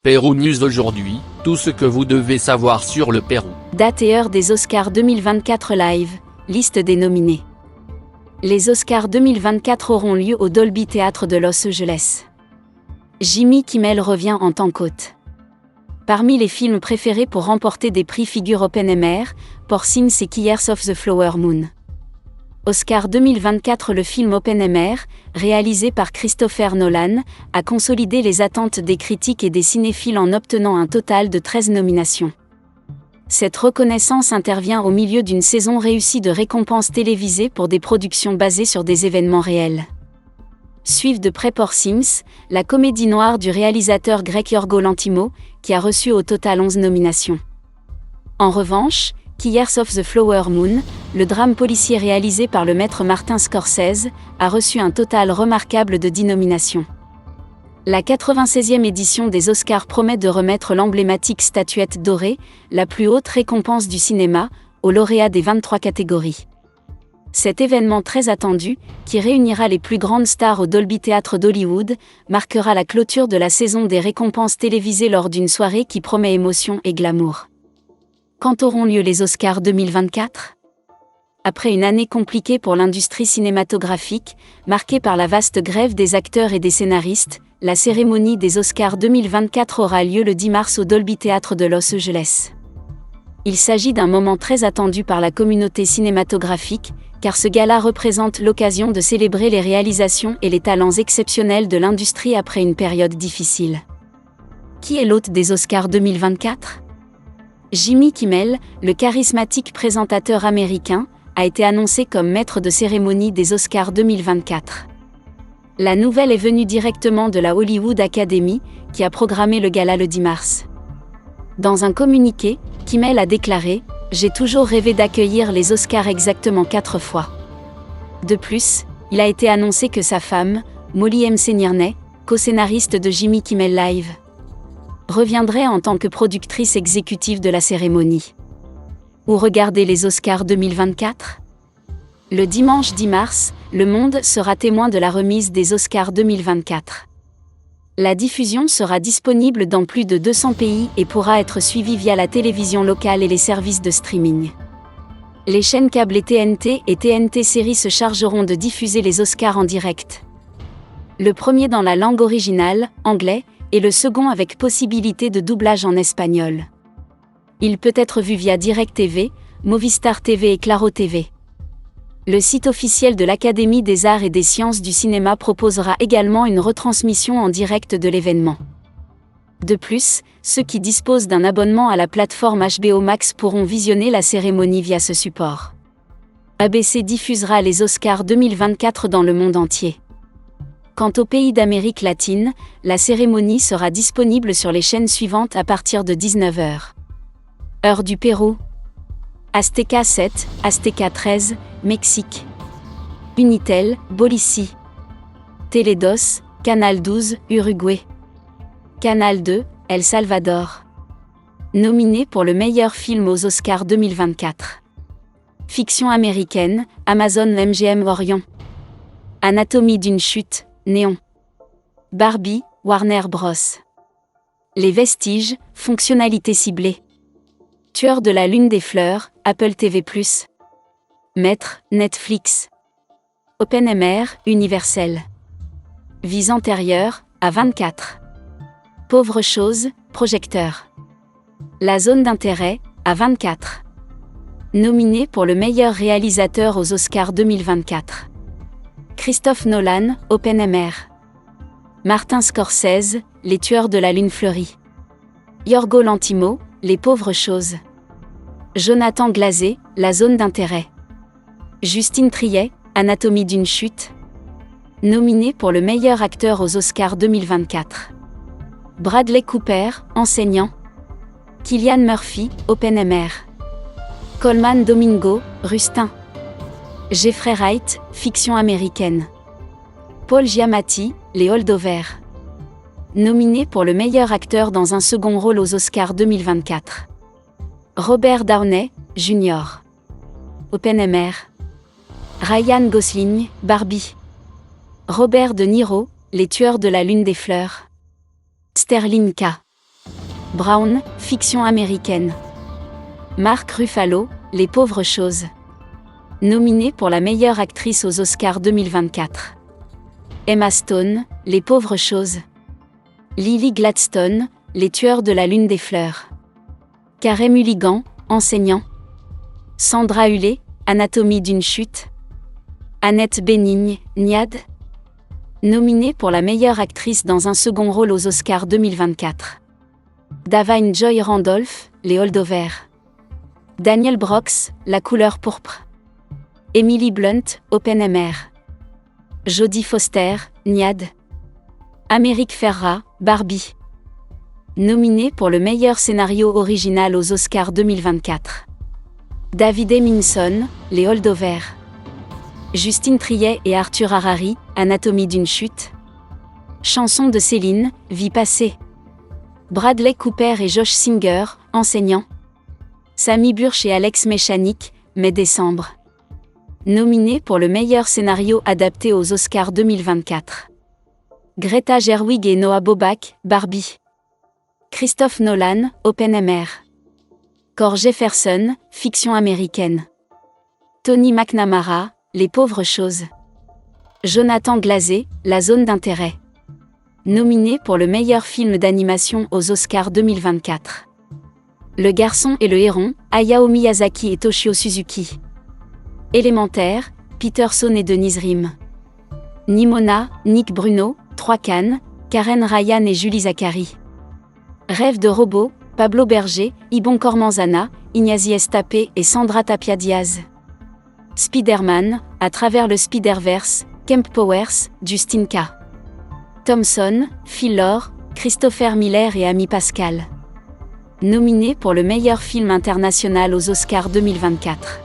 Pérou News aujourd'hui, tout ce que vous devez savoir sur le Pérou. Date et heure des Oscars 2024 live, liste des nominés. Les Oscars 2024 auront lieu au Dolby Theatre de Los Angeles. Jimmy Kimmel revient en tant qu'hôte. Parmi les films préférés pour remporter des prix figurent Oppenheimer, Porcines et Killers of the Flower Moon. Oscar 2024. Le film Oppenheimer, réalisé par Christopher Nolan, a consolidé les attentes des critiques et des cinéphiles en obtenant un total de 13 nominations. Cette reconnaissance intervient au milieu d'une saison réussie de récompenses télévisées pour des productions basées sur des événements réels. Suivent de près Porcines, la comédie noire du réalisateur grec Yorgos Lanthimos, qui a reçu au total 11 nominations. En revanche, Killers of the Flower Moon, le drame policier réalisé par le maître Martin Scorsese, a reçu un total remarquable de 10 nominations. La 96e édition des Oscars promet de remettre l'emblématique statuette dorée, la plus haute récompense du cinéma, aux lauréats des 23 catégories. Cet événement très attendu, qui réunira les plus grandes stars au Dolby Theatre d'Hollywood, marquera la clôture de la saison des récompenses télévisées lors d'une soirée qui promet émotion et glamour. Quand auront lieu les Oscars 2024 ? Après une année compliquée pour l'industrie cinématographique, marquée par la vaste grève des acteurs et des scénaristes, la cérémonie des Oscars 2024 aura lieu le 10 mars au Dolby Theatre de Los Angeles. Il s'agit d'un moment très attendu par la communauté cinématographique, car ce gala représente l'occasion de célébrer les réalisations et les talents exceptionnels de l'industrie après une période difficile. Qui est l'hôte des Oscars 2024 ? Jimmy Kimmel, le charismatique présentateur américain, a été annoncé comme maître de cérémonie des Oscars 2024. La nouvelle est venue directement de la Hollywood Academy, qui a programmé le gala le 10 mars. Dans un communiqué, Kimmel a déclaré « J'ai toujours rêvé d'accueillir les Oscars exactement 4 fois ». De plus, il a été annoncé que sa femme, Molly McNierney, co-scénariste de Jimmy Kimmel Live!, reviendrait en tant que productrice exécutive de la cérémonie. Où regarder les Oscars 2024 ? Le dimanche 10 mars, le monde sera témoin de la remise des Oscars 2024. La diffusion sera disponible dans plus de 200 pays et pourra être suivie via la télévision locale et les services de streaming. Les chaînes câbles TNT et TNT Séries se chargeront de diffuser les Oscars en direct. Le premier dans la langue originale, anglais, et le second avec possibilité de doublage en espagnol. Il peut être vu via Direct TV, Movistar TV et Claro TV. Le site officiel de l'Académie des Arts et des Sciences du Cinéma proposera également une retransmission en direct de l'événement. De plus, ceux qui disposent d'un abonnement à la plateforme HBO Max pourront visionner la cérémonie via ce support. ABC diffusera les Oscars 2024 dans le monde entier. Quant aux pays d'Amérique latine, la cérémonie sera disponible sur les chaînes suivantes à partir de 19h. Heure du Pérou. Azteca 7, Azteca 13, Mexique. Unitel, Bolissi. Teledos, Canal 12, Uruguay. Canal 2, El Salvador. Nominé pour le meilleur film aux Oscars 2024. Fiction américaine, Amazon MGM Orion. Anatomie d'une chute, Néon. Barbie, Warner Bros. Les Vestiges, fonctionnalité ciblée. Tueur de la Lune des Fleurs, Apple TV+. Maître, Netflix. Oppenheimer, Universel. Vie antérieure, A24. Pauvre chose, Projecteur. La zone d'intérêt, A24. Nominé pour le meilleur réalisateur aux Oscars 2024. Christopher Nolan, Oppenheimer. Martin Scorsese, Les Tueurs de la Lune fleurie. Yorgos Lanthimos, Les Pauvres choses. Jonathan Glazer, La zone d'intérêt. Justine Triet, Anatomie d'une chute. Nominé pour le meilleur acteur aux Oscars 2024. Bradley Cooper, Enseignant. Cillian Murphy, Oppenheimer. Colman Domingo, Rustin. Jeffrey Wright, Fiction américaine. Paul Giamatti, Les Holdovers. Nominé pour le meilleur acteur dans un second rôle aux Oscars 2024. Robert Downey, Jr. Oppenheimer. Ryan Gosling, Barbie. Robert De Niro, Les Tueurs de la Lune des Fleurs. Sterling K. Brown, fiction américaine. Mark Ruffalo, Les pauvres choses. Nominée pour la meilleure actrice aux Oscars 2024. Emma Stone, Les pauvres choses. Lily Gladstone, Les tueurs de la lune des fleurs. Carey Mulligan, enseignant. Sandra Hüller, Anatomie d'une chute. Annette Bening, Niad. Nominée pour la meilleure actrice dans un second rôle aux Oscars 2024. Da'Vine Joy Randolph, Les Holdovers. Daniel Brooks, La couleur pourpre. Emily Blunt, Oppenheimer. Jodie Foster, Niad. Amérique Ferrara, Barbie. Nominée pour le meilleur scénario original aux Oscars 2024. David Hemmingson, Les Holdovers. Justine Triet et Arthur Harari, Anatomie d'une chute. Chanson de Céline, Vie passée. Bradley Cooper et Josh Singer, enseignants. Samy Burch et Alex Mechanik, mai-décembre. Nominés pour le meilleur scénario adapté aux Oscars 2024. Greta Gerwig et Noah Baumbach, Barbie. Christophe Nolan, Oppenheimer. Core Jefferson, fiction américaine. Tony McNamara, Les pauvres choses. Jonathan Glazer, La zone d'intérêt. Nominé pour le meilleur film d'animation aux Oscars 2024. Le garçon et le héron, Hayao Miyazaki et Toshio Suzuki. Élémentaire, Peterson et Denise Rim. Nimona, Nick Bruno, 3 Cannes, Karen Ryan et Julie Zachary. Rêve de robot, Pablo Berger, Ibon Kormanzana, Ignacy Estapé et Sandra Tapia Diaz. Spider-Man, À travers le Spider-Verse, Kemp Powers, Justin K. Thompson, Phil Lord, Christopher Miller et Amy Pascal. Nominés pour le meilleur film international aux Oscars 2024.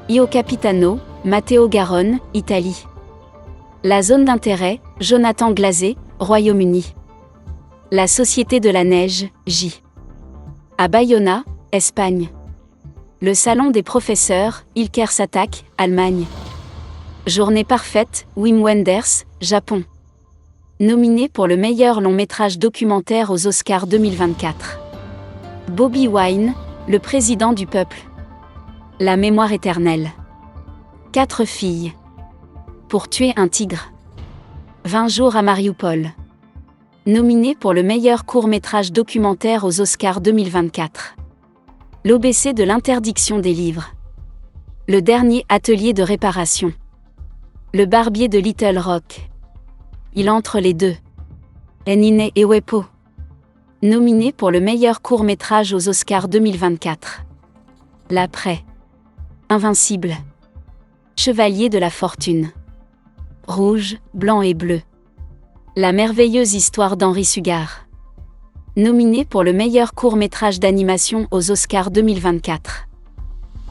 Io Capitano, Matteo Garonne, Italie. La zone d'intérêt, Jonathan Glazer, Royaume-Uni. La Société de la Neige, J. À Bayona, Espagne. Le Salon des professeurs, Ilker Satak, Allemagne. Journée parfaite, Wim Wenders, Japon. Nominé pour le meilleur long-métrage documentaire aux Oscars 2024. Bobby Wine, Le président du peuple. La mémoire éternelle. 4 filles. Pour tuer un tigre. 20 jours à Mariupol. Nominé pour le meilleur court-métrage documentaire aux Oscars 2024. L'OBC de l'interdiction des livres. Le dernier atelier de réparation. Le barbier de Little Rock. Il entre les deux. Enine et Wepo. Nominé pour le meilleur court-métrage aux Oscars 2024. L'après. Invincible. Chevalier de la fortune. Rouge, blanc et bleu. La merveilleuse histoire d'Henri Sugar. Nominé pour le meilleur court-métrage d'animation aux Oscars 2024.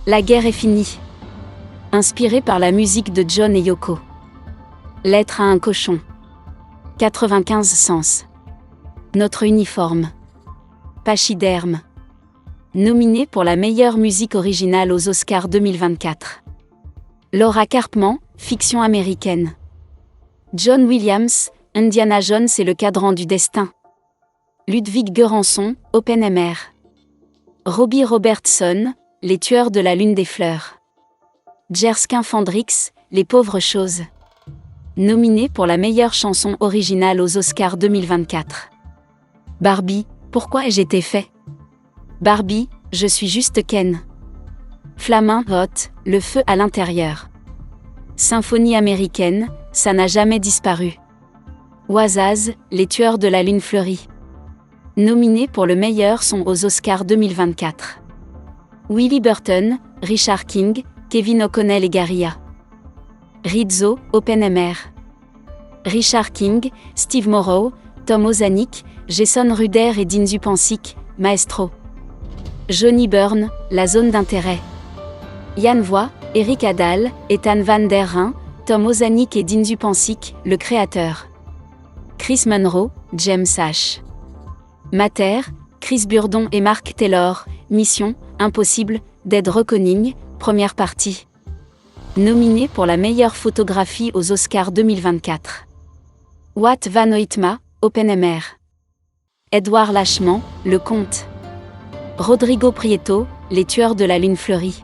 La guerre est finie. Inspiré par la musique de John et Yoko. Lettre à un cochon. 95 sens. Notre uniforme. Pachyderme. Nominé pour la meilleure musique originale aux Oscars 2024. Laura Karpman, fiction américaine. John Williams, Indiana Jones et le cadran du destin. Ludwig Göransson, Oppenheimer. Robbie Robertson, Les tueurs de la lune des fleurs. Jerskin Fandrix, Les pauvres choses. Nominé pour la meilleure chanson originale aux Oscars 2024. Barbie, pourquoi ai-je été fait? Barbie, je suis juste Ken. Flamin Hot, Le feu à l'intérieur. Symphonie américaine, ça n'a jamais disparu. Oisaz, Les tueurs de la lune fleurie. Nominés pour le meilleur son aux Oscars 2024. Willie Burton, Richard King, Kevin O'Connell et Garia. Rizzo, Oppenheimer. Richard King, Steve Morrow, Tom Ozanik, Jason Ruder et Dean Zupancic, Maestro. Johnny Byrne, La zone d'intérêt. Yann Voigt, Eric Adal, Ethan Van der Rijn, Tom Ozanik et Dean Zupancic, Le créateur. Chris Munro, James H. Mater, Chris Burdon et Mark Taylor, Mission, Impossible, Dead Reckoning, première partie. Nominé pour la meilleure photographie aux Oscars 2024. Wat van Oytma, Oppenheimer. Édouard Lachement, Le Comte. Rodrigo Prieto, Les Tueurs de la Lune Fleurie.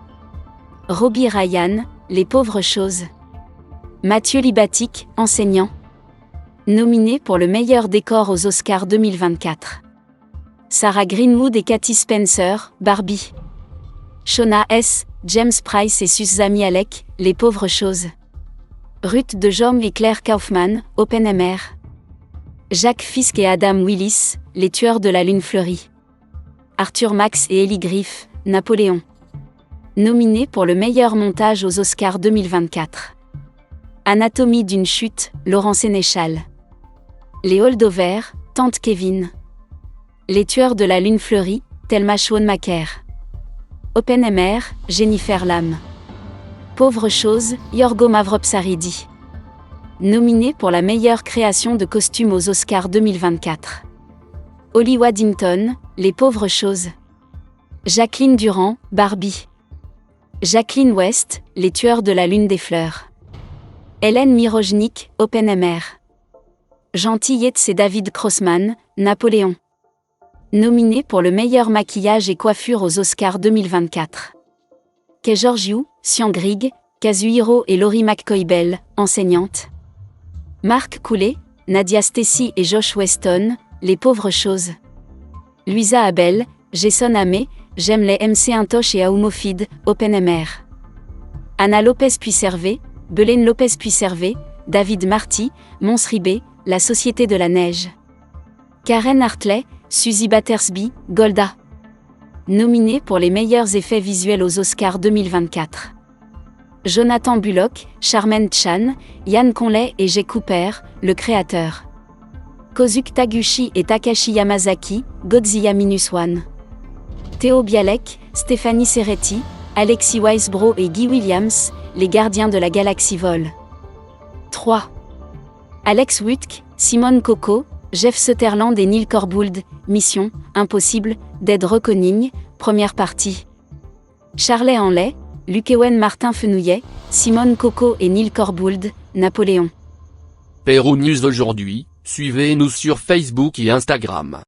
Robbie Ryan, Les Pauvres Choses. Mathieu Libatique, enseignant. Nominé pour le meilleur décor aux Oscars 2024. Sarah Greenwood et Katy Spencer, Barbie. Shona S., James Price et Suzami Alec, Les Pauvres Choses. Ruth de Jom et Claire Kaufman, Oppenheimer. Jacques Fisk et Adam Willis, Les Tueurs de la Lune Fleurie. Arthur Max et Ellie Griff, Napoléon. Nominé pour le meilleur montage aux Oscars 2024. Anatomie d'une chute, Laurent Sénéchal. Les Holdovers, Tante Kevin. Les Tueurs de la Lune Fleurie, Thelma Schoonmaker. Oppenheimer, Jennifer Lam. Pauvres Choses, Yorgo Mavropsaridi. Nominé pour la meilleure création de costumes aux Oscars 2024. Holly Waddington, Les Pauvres Choses. Jacqueline Durand, Barbie. Jacqueline West, Les Tueurs de la Lune des Fleurs. Hélène Mirojnik, Oppenheimer. Gentil Yates et David Crossman, Napoléon. Nominé pour le meilleur maquillage et coiffure aux Oscars 2024. Kay Georgiou, Sian Grigg, Kazuhiro et Laurie McCoy-Bell, enseignante. Marc Coulet, Nadia Stacy et Josh Weston, Les Pauvres Choses. Luisa Abel, Jason Amé, J'aime les MC Intosh et Aoumofid, Oppenheimer. Anna Lopez Puisservé, Belen Lopez Puisservé, David Marty, Mons Ribé, La Société de la Neige. Karen Hartley, Suzy Battersby, Golda. Nominé pour les meilleurs effets visuels aux Oscars 2024. Jonathan Bullock, Charmaine Chan, Yann Conley et Jay Cooper, Le Créateur. Kozuke Taguchi et Takashi Yamazaki, Godzilla Minus One. Théo Bialek, Stéphanie Serretti, Alexis Weisbrot et Guy Williams, Les Gardiens de la Galaxie Vol. 3. Alex Wutke, Simone Coco, Jeff Sutherland et Neil Corbould, Mission, Impossible, Dead Reckoning, première partie. Charlet Hanley, Luc Ewen Martin Fenouillet, Simone Coco et Neil Corbould, Napoléon. Pérou News aujourd'hui, suivez-nous sur Facebook et Instagram.